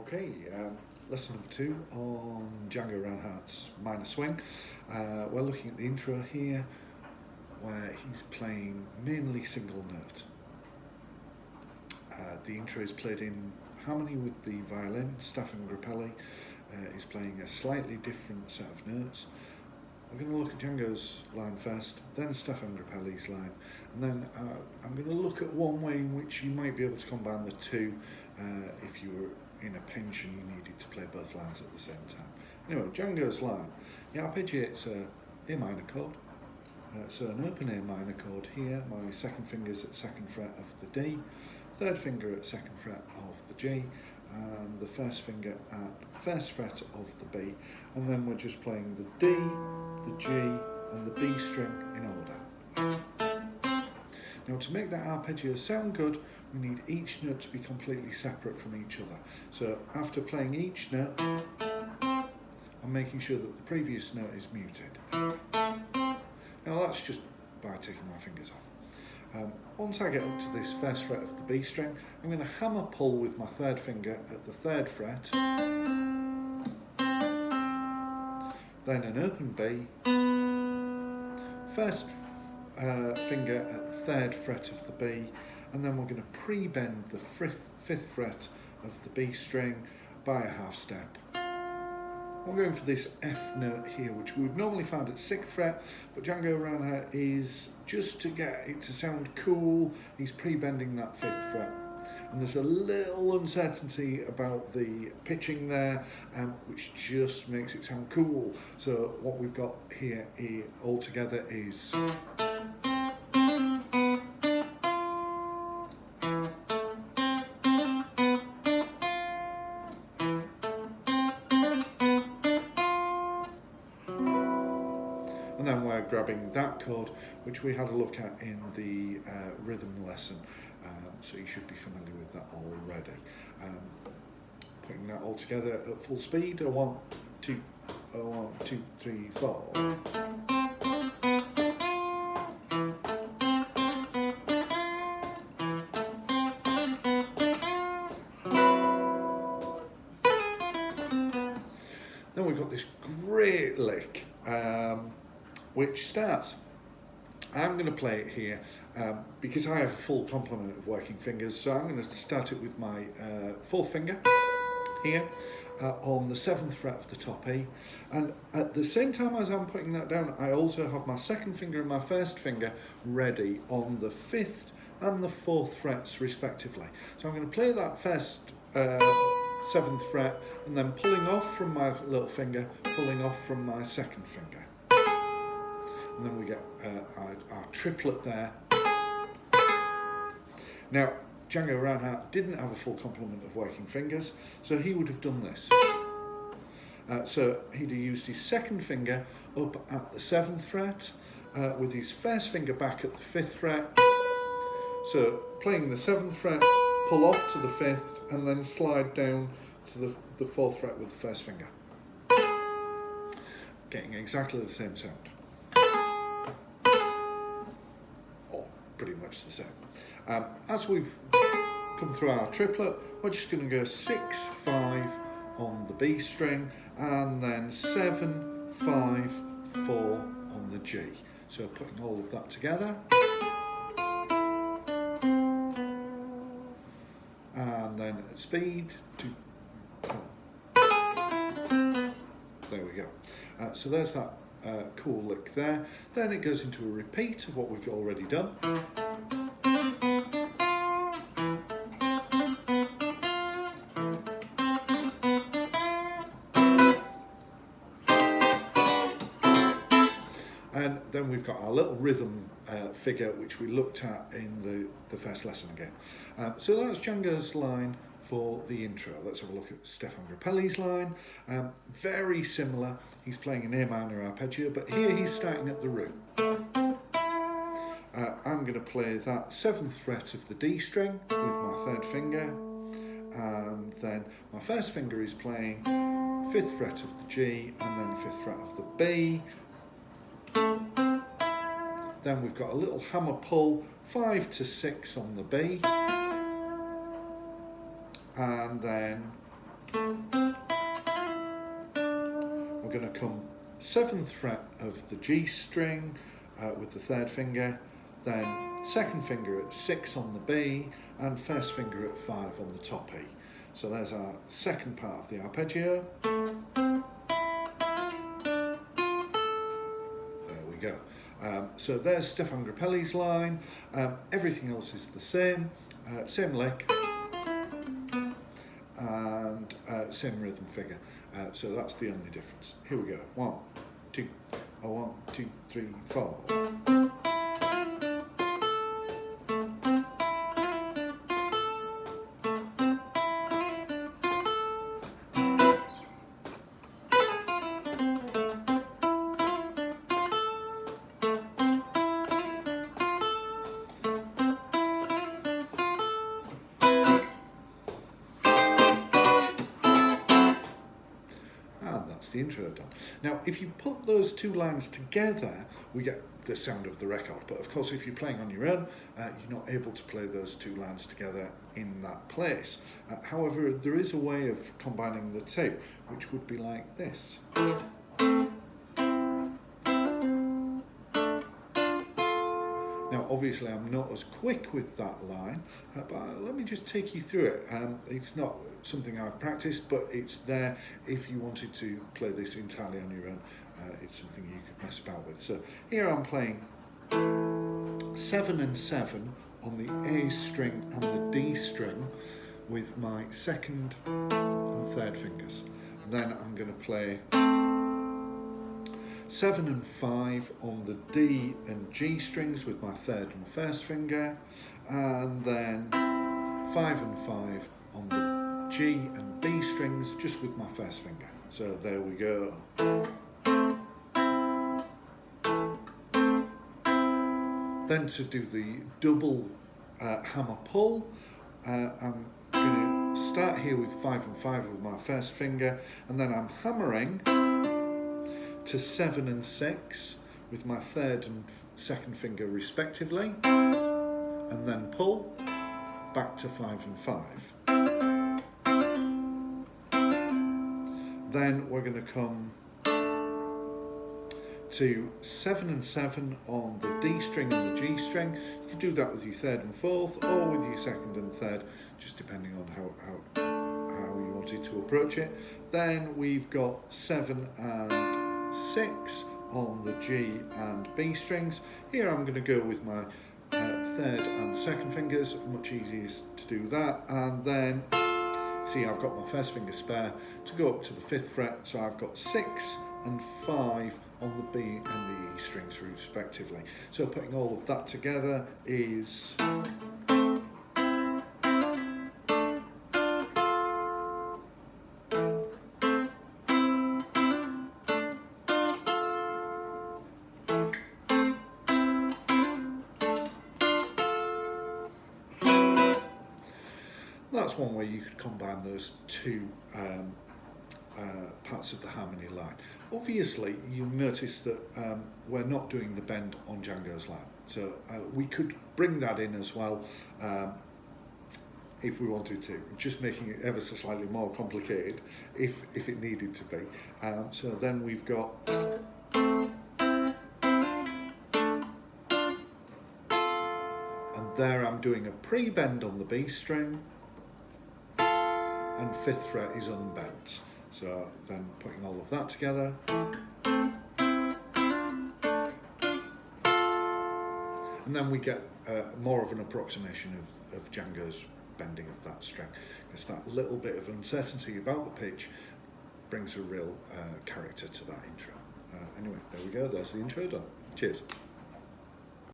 Okay, lesson number 2 on Django Reinhardt's minor swing. We're looking at the intro here, where he's playing mainly single note. The intro is played in harmony with the violin. Stephane Grappelli is playing a slightly different set of notes. We're going to look at Django's line first, then Stephane Grappelli's line, and then I'm going to look at one way in which you might be able to combine the two if you were in a pinch and you needed to play both lines at the same time. Anyway, Django's line. The arpeggiate's a A minor chord, so an open A minor chord here. My second finger's at 2nd fret of the D, third finger at 2nd fret of the G, and the first finger at 1st fret of the B, and then we're just playing the D, the G, and the B string in order. Now, to make that arpeggio sound good, we need each note to be completely separate from each other. So after playing each note, I'm making sure that the previous note is muted. Now that's just by taking my fingers off. Once I get up to this 1st fret of the B string, I'm going to hammer pull with my 3rd finger at the 3rd fret, then an open B, 1st finger at 3rd fret of the B, and then we're going to pre-bend the 5th fret of the B string by a half step. We're going for this F note here, which we would normally find at 6th fret, but Django Reinhardt is, just to get it to sound cool, he's pre-bending that 5th fret. And there's a little uncertainty about the pitching there, which just makes it sound cool. So what we've got here all together is... And then we're grabbing that chord, which we had a look at in the rhythm lesson, so you should be familiar with that already. Putting that all together at full speed, 1, 2, 1, 2, 3, 4. Then we've got this great lick, which starts. I'm going to play it here because I have a full complement of working fingers, so I'm going to start it with my 4th finger here on the 7th fret of the top E, and at the same time as I'm putting that down, I also have my 2nd finger and my 1st finger ready on the 5th and the 4th frets respectively. So I'm going to play that first 7th fret and then pulling off from my little finger, pulling off from my 2nd finger. And then we get our triplet there. Now, Django Reinhardt didn't have a full complement of working fingers, so he would have done this. So he'd have used his 2nd finger up at the 7th fret, with his 1st finger back at the 5th fret. So playing the 7th fret, pull off to the 5th, and then slide down to the 4th fret with the 1st finger. Getting exactly the same sound. Pretty much the same. As we've come through our triplet, we're just going to go 6, 5 on the B string, and then 7, 5, 4 on the G. So putting all of that together. And then at speed, 2. There we go. So there's that cool lick there. Then it goes into a repeat of what we've already done. And then we've got our little rhythm figure, which we looked at in the first lesson again. So that's Django's line for the intro. Let's have a look at Stephane Grappelli's line. Very similar. He's playing an A minor arpeggio, but here he's starting at the root. I'm going to play that 7th fret of the D string with my 3rd finger, and then my 1st finger is playing 5th fret of the G, and then 5th fret of the B. Then we've got a little hammer pull, 5 to 6 on the B, and then going to come 7th fret of the G string with the 3rd finger, then 2nd finger at 6 on the B, and 1st finger at 5 on the top E. So there's our second part of the arpeggio. There we go. So there's Stephane Grappelli's line. Everything else is the same. Same lick and same rhythm figure. So that's the only difference. Here we go. 1, 2, 1, 2, 3, 4. The intro done. Now, if you put those two lines together, we get the sound of the record. But of course, if you're playing on your own, you're not able to play those two lines together in that place. However, there is a way of combining the two, which would be like this. Now, obviously, I'm not as quick with that line, but let me just take you through it. It's not something I've practiced, but it's there if you wanted to play this entirely on your own. It's something you could mess about with. So here I'm playing 7 and 7 on the A string and the D string with my 2nd and 3rd fingers. And then I'm going to play 7 and 5 on the D and G strings with my 3rd and 1st finger, and then 5 and 5 on the G and B strings just with my 1st finger. So there we go. Then to do the double hammer pull, I'm going to start here with 5 and 5 with my 1st finger, and then I'm hammering to 7 and 6 with my 3rd and 2nd finger respectively, and then pull back to 5 and 5. Then we're going to come to 7 and 7 on the D string and the G string. You can do that with your 3rd and 4th, or with your 2nd and 3rd, just depending on how you wanted to approach it. Then we've got 7 and 6 on the G and B strings. Here I'm going to go with my 3rd and 2nd fingers, much easiest to do that. And then, see, I've got my 1st finger spare to go up to the 5th fret, so I've got 6 and 5 on the B and the E strings respectively. So putting all of that together is... That's one way you could combine those two parts of the harmony line. Obviously, you'll notice that we're not doing the bend on Django's line, so we could bring that in as well if we wanted to, just making it ever so slightly more complicated if it needed to be. So then we've got... And there I'm doing a pre-bend on the B string, and 5th fret is unbent. So then putting all of that together. And then we get more of an approximation of Django's bending of that string. Because that little bit of uncertainty about the pitch brings a real character to that intro. Anyway, there we go, there's the intro done. Cheers.